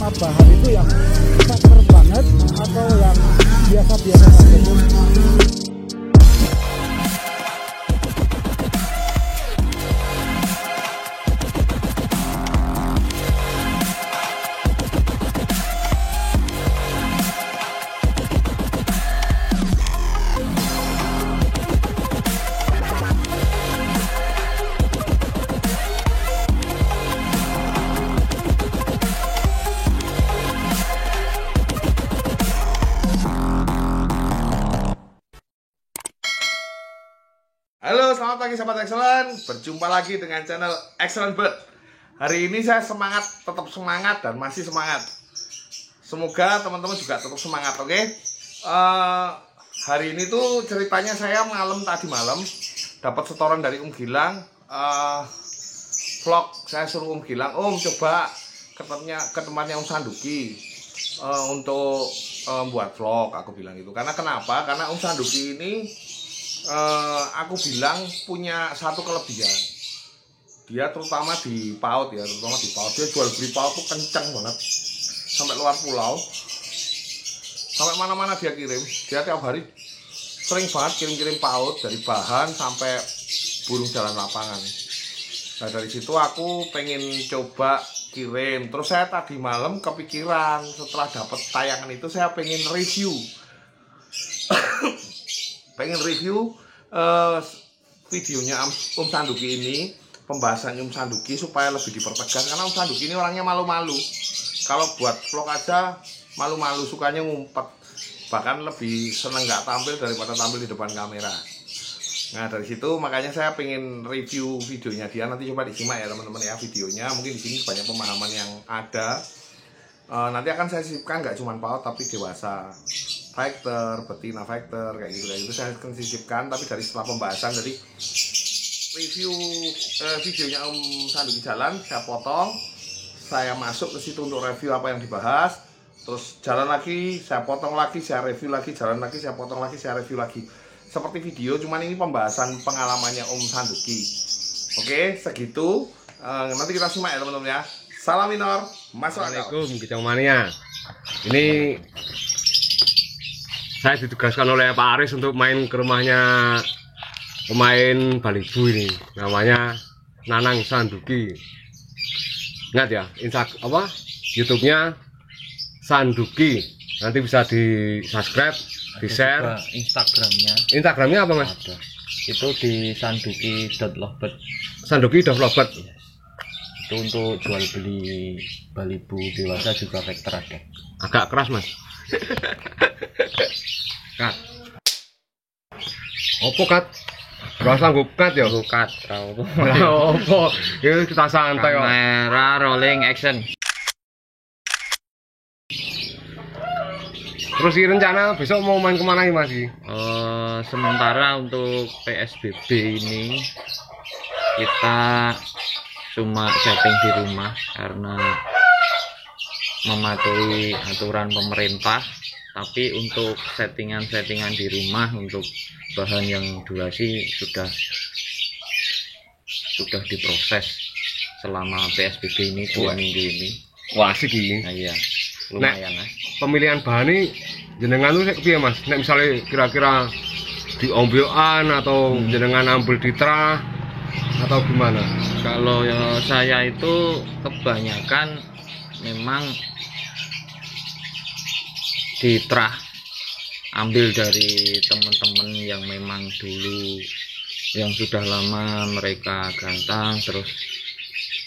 sama bahan itu yang seger banget atau yang biasa-biasa saja? Halo, selamat pagi sahabat Excellent. Berjumpa lagi dengan channel Excellent Bird. Hari ini saya tetap semangat dan masih semangat. Semoga teman-teman juga tetap semangat, oke? Hari ini tuh ceritanya saya tadi malam dapat setoran dari Gilang. Vlog saya suruh Gilang, coba ke tempatnya Sanduki untuk buat vlog. Aku bilang gitu. Karena kenapa? Karena Sanduki ini aku bilang punya satu kelebihan. Dia terutama di PAUD ya, dia jual beli PAUD tuh kenceng banget sampai luar pulau, sampai mana-mana dia kirim. Dia tiap hari sering banget kirim PAUD dari bahan sampai burung jalan lapangan. Nah dari situ aku pengen coba kirim. Terus saya tadi malam kepikiran, setelah dapat tayangan itu saya pengen review videonya Sanduki ini, pembahasan Sanduki supaya lebih dipertegas. Karena Sanduki ini orangnya malu-malu. Kalau buat vlog aja malu-malu, sukanya ngumpet. Bahkan lebih seneng nggak tampil daripada tampil di depan kamera. Nah dari situ makanya saya pengen review videonya dia. Nanti coba disimak ya teman-teman ya videonya. Mungkin di sini banyak pemahaman yang ada. Nanti akan saya sisipkan nggak cuma PAUD tapi dewasa, fighter, betina fighter, kayak gitu saya akan sisipkan. Tapi dari setelah pembahasan dari review videonya Sanduki jalan, saya potong, saya masuk ke situ untuk review apa yang dibahas. Terus jalan lagi, saya potong lagi, saya review lagi, jalan lagi, saya potong lagi, saya review lagi. Seperti video, cuman ini pembahasan pengalamannya Sanduki. Oke, segitu. Nanti kita simak ya teman-teman ya. Salam minor, Assalamualaikum Kijang Mania. Ini saya ditugaskan oleh Pak Aris untuk main ke rumahnya pemain Balibu ini, namanya Nanang Sanduki. Ingat ya, YouTube-nya Sanduki. Nanti bisa di subscribe, di share. Instagramnya apa mas? Ada. Itu di sanduki.lovebird. Sanduki.lovebird. Itu untuk jual beli Balibu dewasa juga vektor ada. Agak keras mas. Kat. Opo kat? Gak sanggup kat ya? Bukat, Opo? Ini kita santai kok. Kamera rolling action. Terus rencana besok mau main kemana nih mas? Sementara untuk PSBB ini kita cuma setting di rumah karena mematuhi aturan pemerintah. Tapi untuk settingan di rumah untuk bahan yang durasi sudah diproses selama PSBB ini 2 minggu ini. Wah asik ini. Nah, iya, lumayan lah. Pemilihan bahan ini jenengan tuh piye mas? Nek misalnya kira-kira di ombyoan atau jenengan ambil di trah atau gimana? Kalau saya itu kebanyakan memang di trah, ambil dari teman-teman yang memang dulu yang sudah lama mereka gantang terus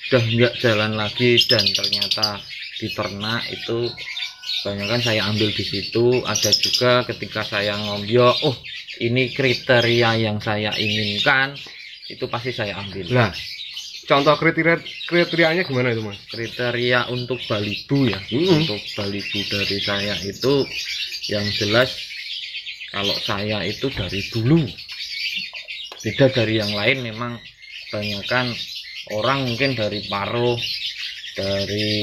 udah nggak jalan lagi dan ternyata di ternak itu kebanyakan saya ambil di situ. Ada juga ketika saya ngombyok, ini kriteria yang saya inginkan, itu pasti saya ambil. Nah, contoh kriterianya gimana itu mas? Kriteria untuk Balibu ya, untuk Balibu dari saya itu yang jelas kalau saya itu dari dulu beda dari yang lain. Memang kebanyakan orang mungkin dari paruh, dari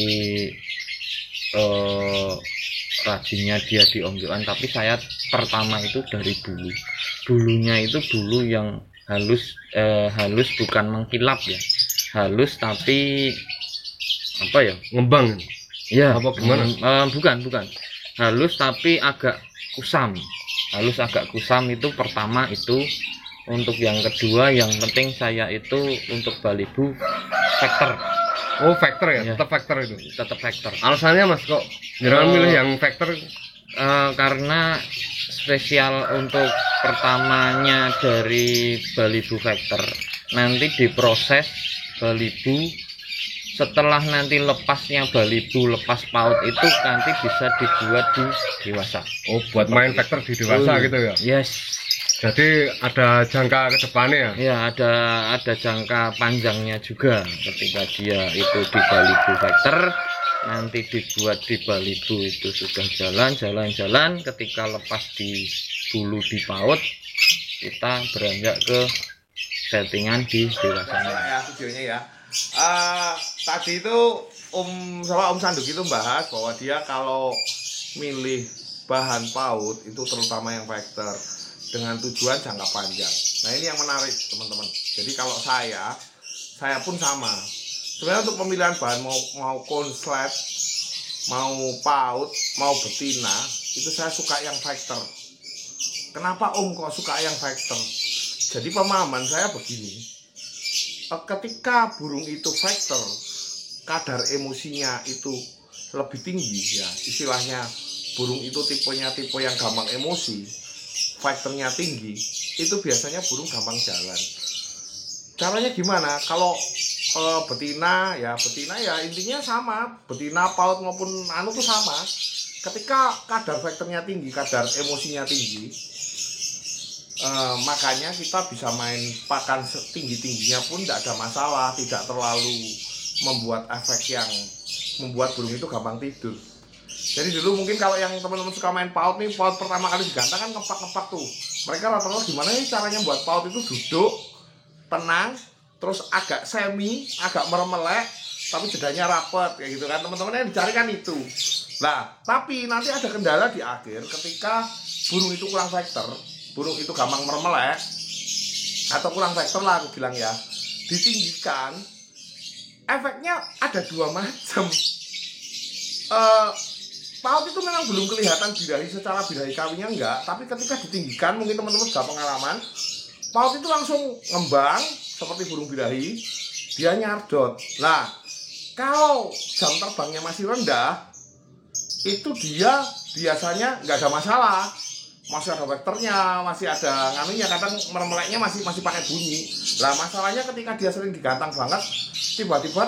rajinnya dia di ombyokan, tapi saya pertama itu dari dulunya itu dulu yang halus, bukan mengkilap ya, halus tapi apa ya, ngembang Ya, Apa gimana? bukan. Halus tapi agak kusam. Halus agak kusam itu pertama itu. Untuk yang kedua yang penting saya itu untuk balibu vektor. Oh, vektor ya, Iya. tetap vektor itu. Tetap vektor. Alasannya Mas kok jangan milih yang vektor? Karena spesial untuk pertamanya dari balibu vektor nanti diproses balibu, setelah nanti lepasnya balibu, lepas paut itu nanti bisa dibuat di dewasa. Oh, buat main vektor di dewasa gitu ya. Yes. Jadi ada jangka ke depannya ya. Ya, ada jangka panjangnya juga ketika dia itu di balibu vektor, nanti dibuat di balibu itu sudah jalan, ketika lepas di bulu di paut, kita beranjak ke settingan di dewasanya. Ya videonya ya. Tadi itu Om Sanduk itu bahas bahwa dia kalau milih bahan paut itu terutama yang vektor dengan tujuan jangka panjang. Nah ini yang menarik teman-teman. Jadi kalau saya pun sama. Sebenarnya untuk pemilihan bahan mau konslet, mau paut, mau betina, itu saya suka yang vektor. Kenapa Om kok suka yang vektor? Jadi pemahaman saya begini. Ketika burung itu vektor, kadar emosinya itu lebih tinggi ya. Istilahnya burung itu tipenya tipe yang gampang emosi. Vektornya tinggi, itu biasanya burung gampang jalan. Caranya gimana? Kalau betina ya intinya sama, betina paut maupun anu tuh sama. Ketika kadar vektornya tinggi, kadar emosinya tinggi, makanya kita bisa main pakan setinggi-tingginya pun tidak ada masalah, tidak terlalu membuat efek yang membuat burung itu gampang tidur. Jadi dulu mungkin kalau yang teman-teman suka main paut nih, paut pertama kali digantang kan ngepak-ngepak tuh. Mereka rata-rata gimana nih caranya buat paut itu duduk, tenang, terus agak meremelek, tapi jedanya rapet kayak gitu kan. Teman-teman yang dicari kan itu. Nah, tapi nanti ada kendala di akhir ketika burung itu kurang vektor, burung itu gampang meremelek atau kurang vektor lah aku bilang ya. Ditinggikan, efeknya ada dua macam. Paut itu memang belum kelihatan birahi secara birahi kawinnya enggak, tapi ketika ditinggikan mungkin teman-teman sudah pengalaman, paut itu langsung ngembang seperti burung birahi, dia nyardot. Nah, kalau jam terbangnya masih rendah, itu dia biasanya nggak ada masalah, masih ada vektornya, masih ada nganunya, kadang meremeleknya masih pakai bunyi. Lah masalahnya ketika dia sering digantang banget, tiba-tiba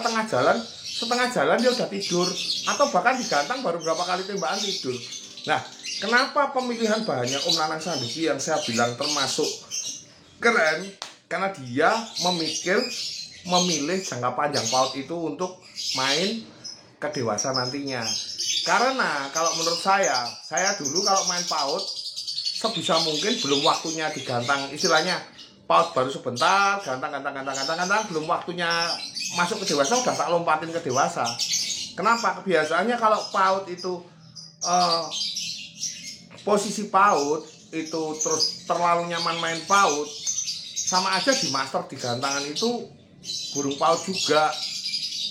setengah jalan dia udah tidur, atau bahkan digantang baru berapa kali tembakan tidur. Nah, kenapa pemilihan bahannya Om Nanang Sanduki yang saya bilang termasuk keren? Karena dia memilih jangka panjang paut itu untuk main ke dewasa nantinya. Karena kalau menurut saya dulu kalau main paut sebisa mungkin belum waktunya digantang, istilahnya paut baru sebentar, gantang, belum waktunya masuk ke dewasa udah tak lompatin ke dewasa. Kenapa? Kebiasaannya kalau paut itu posisi paut itu terus terlalu nyaman main paut, sama aja di master di gantangan itu burung paut juga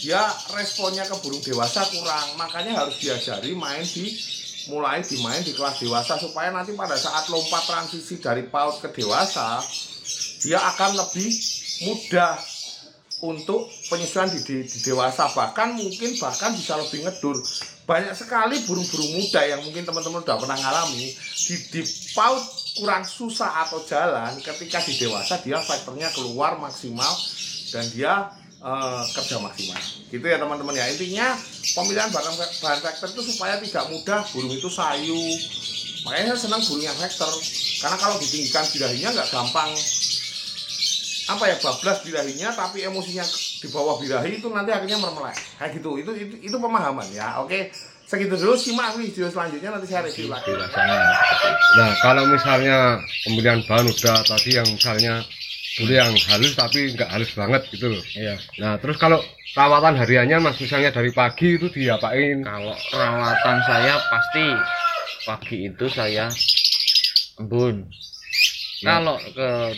dia responnya ke burung dewasa kurang. Makanya harus diajari mulai dimain di kelas dewasa supaya nanti pada saat lompat transisi dari paut ke dewasa dia akan lebih mudah untuk penyesuaian di dewasa, bahkan bisa lebih ngedur. Banyak sekali burung-burung muda yang mungkin teman-teman udah pernah ngalami di paut kurang susah atau jalan, ketika di dewasa dia vektornya keluar maksimal dan dia kerja maksimal gitu ya teman-teman ya. Intinya pemilihan bahan vektor itu supaya tidak mudah burung itu sayu. Makanya saya senang burung yang vektor, karena kalau ditinggikan birahinya nggak gampang bablas birahinya, tapi emosinya di bawah birahi itu nanti akhirnya meremelek kayak gitu. Itu pemahaman ya. Oke, segitu dulu, simak video selanjutnya nanti saya review lagi. Nah, kalau misalnya pemilihan bahan udah tadi yang misalnya dulu yang halus tapi nggak halus banget gitu loh. Iya. Nah, terus kalau rawatan hariannya Mas, misalnya dari pagi itu diapain? Kalau rawatan saya pasti pagi itu saya embun. Ya. Kalau ke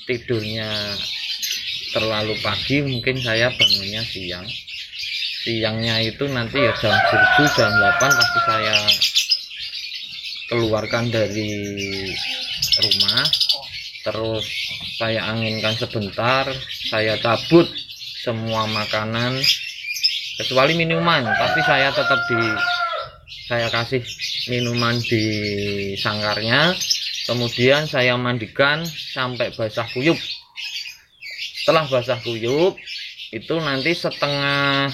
tidurnya terlalu pagi mungkin saya bangunnya siang siangnya itu nanti ya jam 7 jam 8 pasti saya keluarkan dari rumah, terus saya anginkan sebentar, saya cabut semua makanan kecuali minuman, tapi saya tetap saya kasih minuman di sangkarnya, kemudian saya mandikan sampai basah kuyup. Setelah basah kuyup itu nanti setengah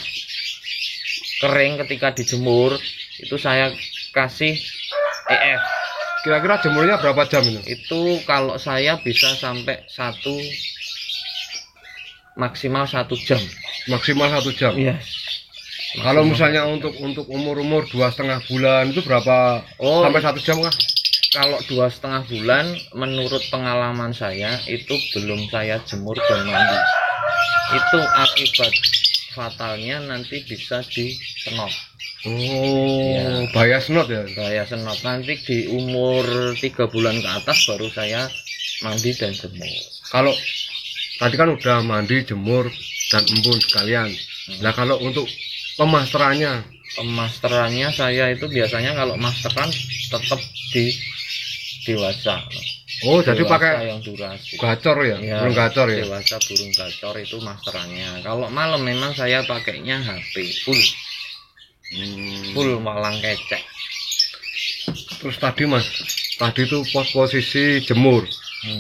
kering ketika dijemur itu saya kasih EF. Kira-kira jemurnya berapa jam itu? Itu kalau saya bisa sampai maksimal 1 jam. Maksimal 1 jam. Iya. Kalau misalnya untuk umur 2,5 bulan itu berapa? Sampai 1 jam kah? Kalau 2,5 bulan menurut pengalaman saya itu belum saya jemur dan mandi. Itu akibat fatalnya nanti bisa disenot. Ya. Bahaya senot ya? Bahaya senot. Nanti di umur 3 bulan ke atas baru saya mandi dan jemur. Kalau tadi kan udah mandi, jemur, dan embun sekalian. Nah kalau untuk pemasterannya saya itu biasanya kalau masteran tetap dewasa. Oh, jadi pakai yang durasi. gacor ya? Burung gacor ya? Dewasa burung gacor itu masterannya. Kalau malam memang saya pakainya HP full. Full malang kecek. Terus tadi Mas, tadi itu posisi jemur.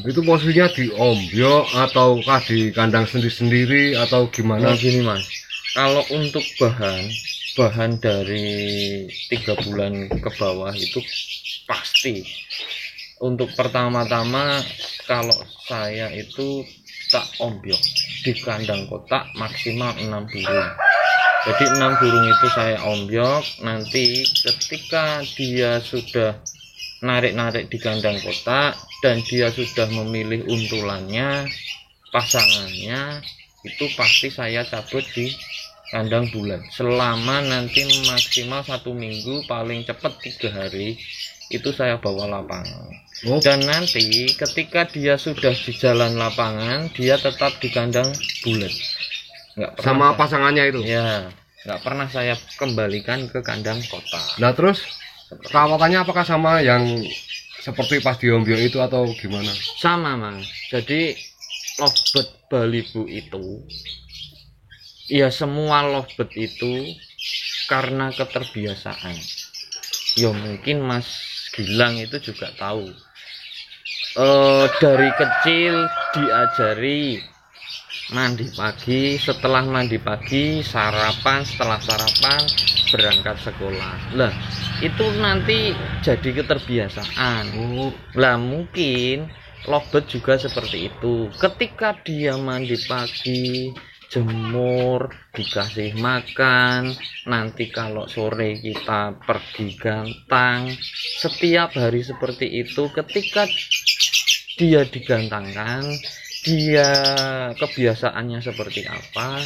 Itu posisinya di ombyok ataukah di kandang sendiri atau gimana? Nah gini Mas, kalau untuk bahan dari 3 bulan ke bawah itu pasti untuk pertama-tama kalau saya itu tak ombyok di kandang kotak maksimal 6 burung. Jadi 6 burung itu saya ombyok, nanti ketika dia sudah narik-narik di kandang kotak dan dia sudah memilih untulannya, pasangannya, itu pasti saya cabut di kandang bulan selama nanti maksimal 1 minggu, paling cepat 3 hari itu saya bawa lapangan. Dan nanti ketika dia sudah di jalan lapangan, dia tetap di kandang bulat. Sama pasangannya itu? Ya, nggak pernah saya kembalikan ke kandang kotak. Nah terus perawatannya apakah sama yang seperti pas di ombyok itu atau gimana? Sama Mas, jadi lovebird Balibu itu ya semua lovebird itu karena keterbiasaan. Ya mungkin Mas Gilang itu juga tahu, dari kecil diajari mandi pagi, setelah mandi pagi sarapan, setelah sarapan berangkat sekolah. Lah itu nanti jadi keterbiasaan. Lah mungkin lovebird juga seperti itu. Ketika dia mandi pagi, jemur, dikasih makan, nanti kalau sore kita pergi gantang, setiap hari seperti itu. Ketika dia digantangkan, dia kebiasaannya seperti apa,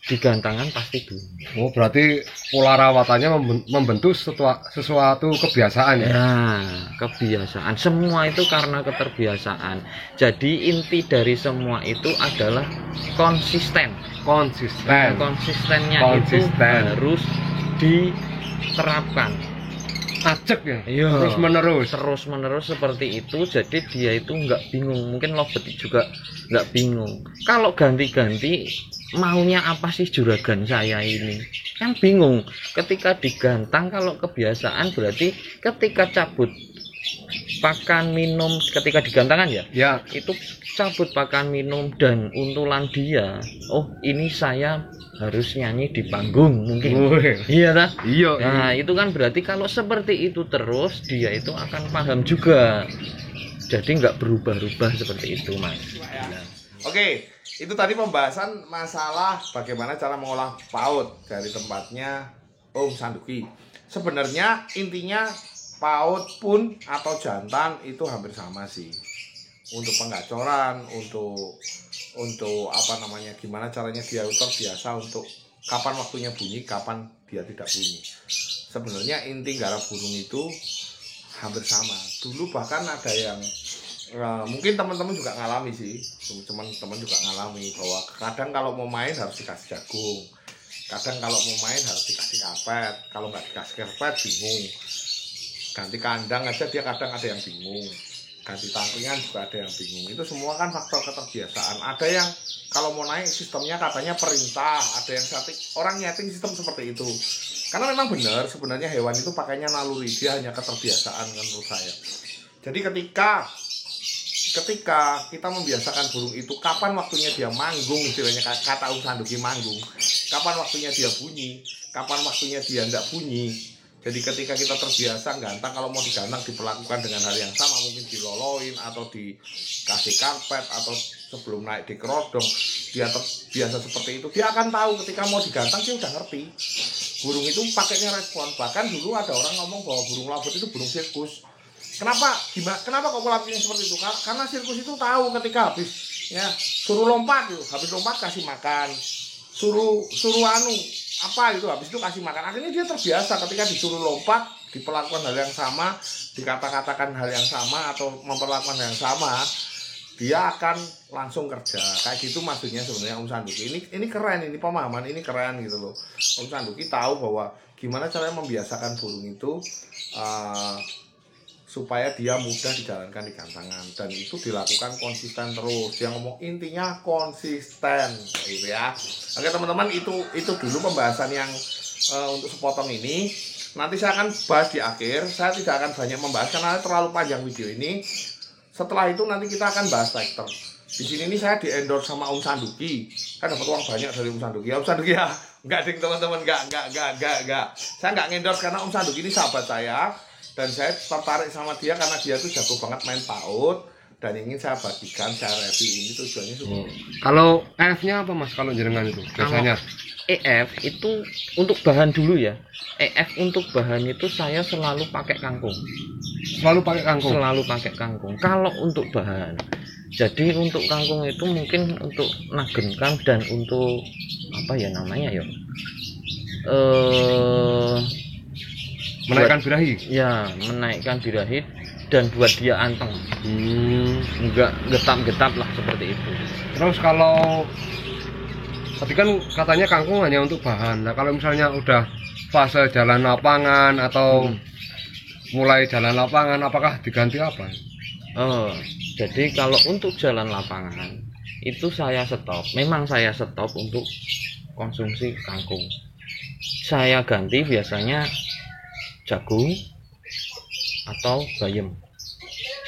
digantangkan pasti bunyi. Oh berarti pola rawatannya membentuk sesuatu kebiasaan ya? Ya, kebiasaan. Semua itu karena keterbiasaan. Jadi inti dari semua itu adalah konsisten. Konsistennya itu harus diterapkan. Ajak ya? Iya. Terus menerus seperti itu. Jadi dia itu nggak bingung. Mungkin lovebird juga nggak bingung. Kalau ganti-ganti maunya apa sih juragan saya ini, kan bingung. Ketika digantang, kalau kebiasaan berarti ketika cabut pakan minum, ketika digantangan ya, itu cabut pakan minum dan untulan dia, oh ini saya harus nyanyi di panggung mungkin. Iya kan? Iya. Nah itu kan berarti kalau seperti itu terus dia itu akan paham juga. Jadi nggak berubah-ubah seperti itu Mas. Oke, itu tadi pembahasan masalah bagaimana cara mengolah PAUD dari tempatnya Om Sanduki. Sebenarnya intinya PAUD pun atau jantan itu hampir sama sih. Untuk penggacoran, untuk apa namanya, gimana caranya dia terbiasa untuk kapan waktunya bunyi, kapan dia tidak bunyi. Sebenarnya inti garap burung itu hampir sama. Dulu bahkan ada yang mungkin teman-teman juga ngalami sih, teman-teman juga ngalami bahwa kadang kalau mau main harus dikasih jagung, Kadang kalau mau main harus dikasih karpet, kalau nggak dikasih karpet bingung. Ganti kandang aja dia kadang ada yang bingung, ganti tangkringan juga ada yang bingung. Itu semua kan faktor keterbiasaan. Ada yang kalau mau naik sistemnya katanya perintah, ada yang orang nyeting sistem seperti itu. Karena memang benar sebenarnya hewan itu pakainya naluri, dia hanya keterbiasaan menurut saya. Jadi ketika kita membiasakan burung itu, kapan waktunya dia manggung, istilahnya kata Sanduki manggung, kapan waktunya dia bunyi, kapan waktunya dia enggak bunyi. Jadi ketika kita terbiasa gantang, kalau mau digantang diperlakukan dengan hal yang sama, mungkin diloloin atau dikasih karpet atau sebelum naik di kerodong, dia terbiasa seperti itu, dia akan tahu ketika mau digantang dia udah ngerti. Burung itu pakainya respon. Bahkan dulu ada orang ngomong bahwa burung labut itu burung sirkus. Kenapa kok pola pikirnya seperti itu? Karena sirkus itu tahu ketika habis ya suruh lompat gitu, habis lompat kasih makan, suruh apa gitu, habis itu kasih makan. Akhirnya dia terbiasa ketika disuruh lompat, diperlakukan hal yang sama, dikata-katakan hal yang sama atau memperlakukan hal yang sama, dia akan langsung kerja. Kayak gitu maksudnya sebenarnya Om Sanduki. Ini keren, ini pemahaman ini keren gitu loh. Om Sanduki tahu bahwa gimana caranya membiasakan burung itu supaya dia mudah dijalankan di gantangan, dan itu dilakukan konsisten terus. Dia ngomong intinya konsisten gitu ya. Oke teman-teman, itu dulu pembahasan yang untuk sepotong ini. Nanti saya akan bahas di akhir. Saya tidak akan banyak membahas karena terlalu panjang video ini. Setelah itu nanti kita akan bahas traktor. Di sini nih saya di endorse sama Om Sanduki. Kan dapat uang banyak dari Om Sanduki. Om Sanduki ya, enggak ding teman-teman, enggak. Saya enggak ngendorse karena Om Sanduki ini sahabat saya. Dan saya tertarik sama dia karena dia tuh jago banget main PAUD, dan ingin saya bagikan, saya review ini tujuannya supaya. Kalau EF-nya apa Mas kalau jenengan itu biasanya? EF itu untuk bahan dulu ya. EF untuk bahan itu saya selalu pakai kangkung. Selalu pakai kangkung. Selalu pakai kangkung. Kalau untuk bahan, jadi untuk kangkung itu mungkin untuk nagenkang dan untuk apa ya namanya ya? Menaikkan birahi. Ya, menaikkan birahi dan buat dia anteng. Enggak getap-getap lah seperti itu. Terus kalau tadi kan katanya kangkung hanya untuk bahan. Nah, kalau misalnya udah fase jalan lapangan atau mulai jalan lapangan, apakah diganti apa? Jadi kalau untuk jalan lapangan itu saya stop. Memang saya stop untuk konsumsi kangkung. Saya ganti biasanya jagung atau bayam.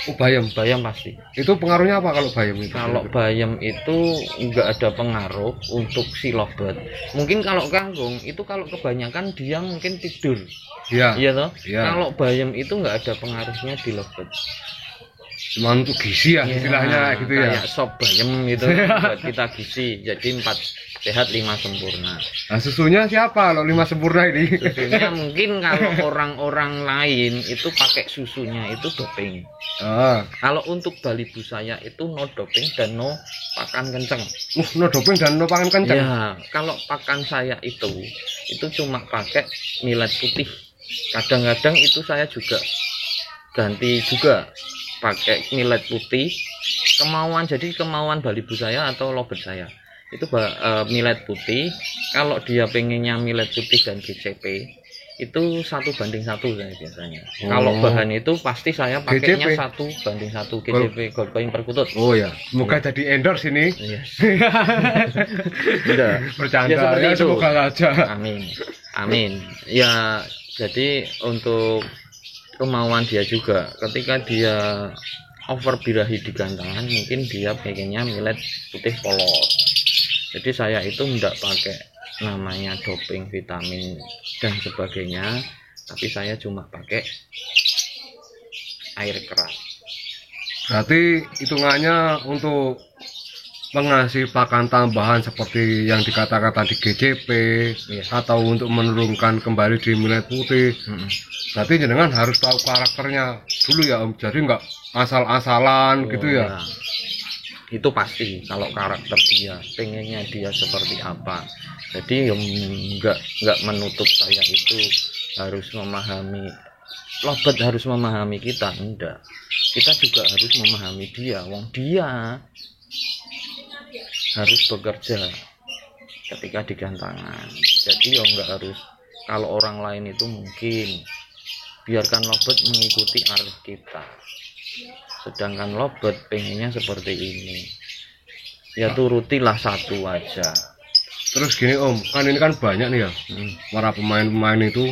Oh, bayam pasti. Itu pengaruhnya apa kalau bayam itu? Kalau bayam itu enggak ada pengaruh untuk si lovebird. Mungkin kalau kangkung itu kalau kebanyakan dia mungkin tidur. Iya toh? Ya. Kalau bayam itu enggak ada pengaruhnya di lovebird. Cuma untuk gizi ya, istilahnya gitu ya. Kayak sop bayam itu buat kita gizi. Jadi 4 sehat 5 sempurna. Nah, susunya siapa kalau 5 sempurna ini? Susunya mungkin kalau orang-orang lain itu pakai susunya itu doping. Kalau untuk balibu saya itu no doping dan no pakan kenceng. No doping dan no pakan kenceng. Ya, kalau pakan saya itu cuma pakai millet putih. Kadang-kadang itu saya juga ganti juga pakai millet putih. Kemauan balibu saya atau lovebird saya itu millet putih. Kalau dia pengennya millet putih dan GCP itu 1:1 saya biasanya. Kalau bahan itu pasti saya pakainya 1:1 GCP Gold Coin Perkutut. Oh ya, semoga jadi endorse ini. Iya. Bercanda ya, itu. Semoga saja. Amin. Ya, jadi untuk kemauan dia juga, ketika dia over birahi di gantangan, mungkin dia pengennya millet putih polos. Jadi saya itu tidak pakai namanya doping, vitamin dan sebagainya, tapi saya cuma pakai air keras. Berarti hitungannya untuk mengasih pakan tambahan seperti yang dikatakan tadi GCP, atau untuk menurunkan kembali di millet putih. Berarti jenengan harus tahu karakternya dulu ya Om. Jadi nggak asal-asalan gitu ya. Itu pasti kalau karakter dia, pengennya dia seperti apa. Jadi nggak menutup saya itu harus memahami lovebird, harus memahami kita, enggak. Kita juga harus memahami dia. Wong dia harus bekerja ketika di gantangan. Jadi iya nggak harus. Kalau orang lain itu mungkin biarkan lovebird mengikuti arus kita, sedangkan lovebird pengennya seperti ini, ya turutilah satu aja. Terus gini Om, kan ini kan banyak nih ya para pemain-pemain itu,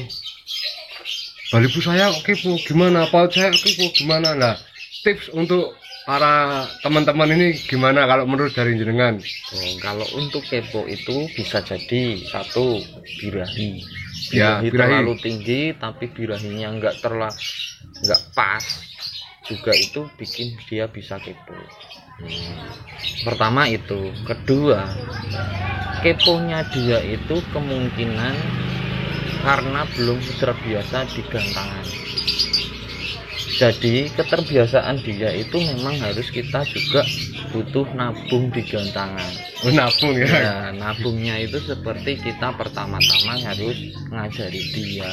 balibu saya kepo gimana, paut saya kepo gimana. Nah, tips untuk para teman-teman ini gimana kalau menurut dari jenengan? Kalau untuk kepo itu bisa jadi satu, birahi. Ya, Birahi birahi terlalu tinggi tapi birahinya nggak pas juga, itu bikin dia bisa kepo. Pertama itu. Kedua, keponya dia itu kemungkinan karena belum terbiasa di gantangan. Jadi keterbiasaan dia itu memang harus kita juga butuh nabung di gantangan. Nabung ya. Ya, nabungnya itu seperti kita pertama-tama harus ngajari dia,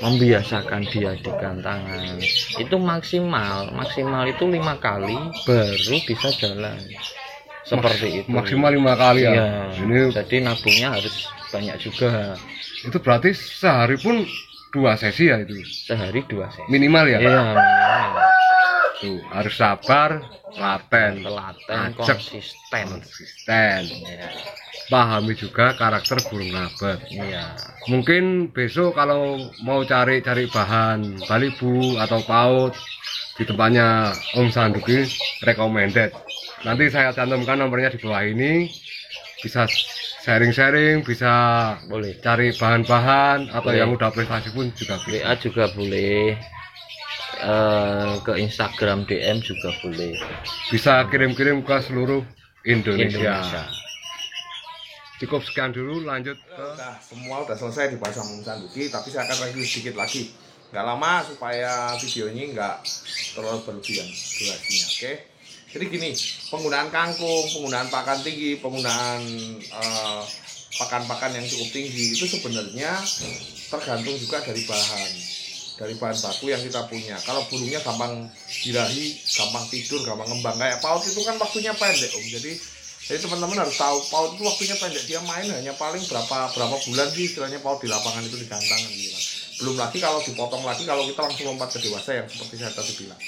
membiasakan dia di gantangan. Itu maksimal itu 5 kali baru bisa jalan. Seperti itu. Maksimal 5 kali ya. Ya, Ini jadi nabungnya harus banyak juga. itu berarti sehari pun 2 sesi ya itu. Sehari 2 sesi. Minimal ya. Iya, minimal. Tuh, harus sabar, telaten, Telaten, ajak, konsisten. Ya, Pahami juga karakter burung lovebird. iya. Mungkin besok kalau mau cari bahan balibu atau paut di tempatnya Om Sanduki recommended. Nanti saya cantumkan nomornya di bawah ini. Bisa sharing-sharing, bisa Boleh. cari bahan-bahan atau Boleh. yang udah prestasi pun juga bisa. WA juga boleh. Ke Instagram DM juga boleh. Bisa kirim-kirim ke seluruh Indonesia. Indonesia. Cukup sekian dulu, lanjut ke Semua udah selesai dipasang Om Sanduki, tapi saya akan review sedikit lagi. Nggak lama supaya video ini nggak terlalu berlebihan durasinya, oke? Jadi gini, penggunaan kangkung, penggunaan pakan tinggi, penggunaan pakan-pakan yang cukup tinggi itu sebenarnya tergantung juga dari bahan baku yang kita punya. Kalau burungnya gampang birahi, gampang tidur, gampang ngembang kayak paut itu kan waktunya pendek Om. Jadi teman-teman harus tahu paut itu waktunya pendek, dia main hanya paling berapa bulan sih istilahnya paut di lapangan itu, di gantangan gitu kan. Belum lagi kalau dipotong lagi, kalau kita langsung lompat ke dewasa yang seperti saya tadi bilang.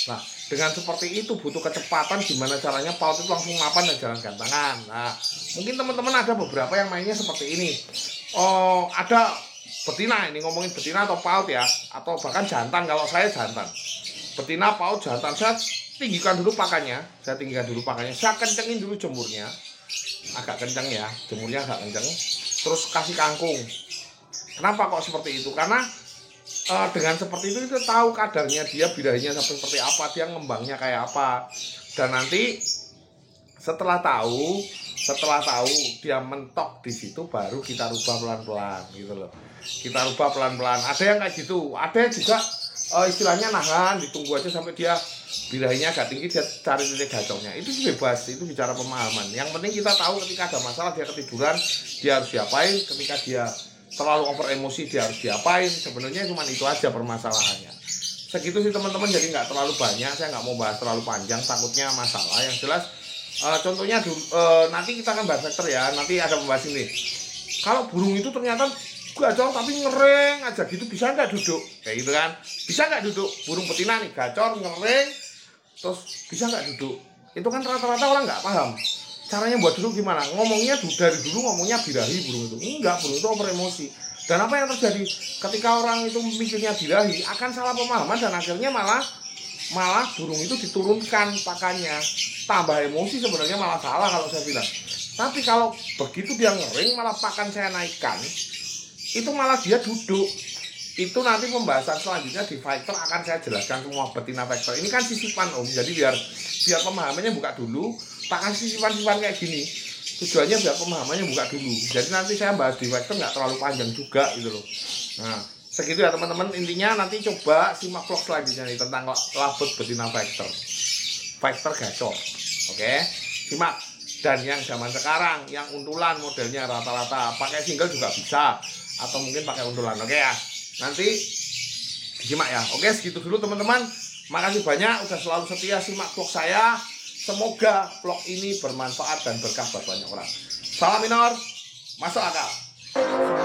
Nah, dengan seperti itu butuh kecepatan, gimana caranya paut itu langsung mapan dan jalan gantangan. Nah, mungkin teman-teman ada beberapa yang mainnya seperti ini. Oh, ada betina, ini ngomongin betina atau paut ya, atau bahkan jantan. Kalau saya jantan, betina, paut, jantan, saya tinggikan dulu pakannya, saya kencengin dulu jemurnya, agak kenceng ya, jemurnya agak kenceng, terus kasih kangkung. Kenapa kok seperti itu? Karena dengan seperti itu tahu kadarnya dia, birahinya seperti apa, dia ngembangnya kayak apa, dan nanti setelah tahu dia mentok di situ, baru kita rubah pelan-pelan gitu loh. Kita rubah pelan-pelan. Ada yang kayak gitu, ada yang juga istilahnya nahan, ditunggu aja sampai dia birahinya agak tinggi, dia cari titik gacornya. Itu bebas, itu bicara pemahaman. Yang penting kita tahu ketika ada masalah, dia ketiduran, dia harus diapain, ketika dia terlalu over emosi, dia harus diapain. Sebenarnya cuma itu aja permasalahannya. Segitu sih teman-teman, jadi nggak terlalu banyak, saya nggak mau bahas terlalu panjang, takutnya masalah. Yang jelas contohnya nanti kita akan bahas vektor ya, nanti ada pembahas ini. Kalau burung itu ternyata gacor tapi ngereng aja gitu, bisa nggak duduk kayak gitu kan? Bisa nggak duduk? Burung betina nih gacor ngereng terus bisa nggak duduk? Itu kan rata-rata orang nggak paham caranya buat duduk gimana. Ngomongnya dari dulu ngomongnya birahi burung itu, enggak, burung itu over emosi. Dan apa yang terjadi ketika orang itu mikirnya birahi, akan salah pemahaman dan akhirnya malah burung itu diturunkan pakannya, tambah emosi. Sebenarnya malah salah kalau saya bilang. Tapi kalau begitu dia ngering, malah pakan saya naikkan, itu malah dia duduk. Itu nanti pembahasan selanjutnya di fighter akan saya jelaskan semua betina fighter. Ini kan sisipan Om, jadi biar pemahamannya buka dulu. Tak kasih sisipan kayak gini, tujuannya biar pemahamannya buka dulu. Jadi nanti saya bahas di fighter nggak terlalu panjang juga gitu loh. Nah, segitu ya teman-teman. Intinya nanti coba simak vlog selanjutnya nih tentang labut betina fighter gacor. Oke, simak. Dan yang zaman sekarang, yang untulan modelnya rata-rata pakai single juga bisa, atau mungkin pakai untulan. Oke ya, nanti disimak ya. Oke, segitu dulu teman-teman. Makasih banyak udah selalu setia simak vlog saya. Semoga vlog ini bermanfaat dan berkah buat banyak orang. Salam minor, masuk akal. Sudah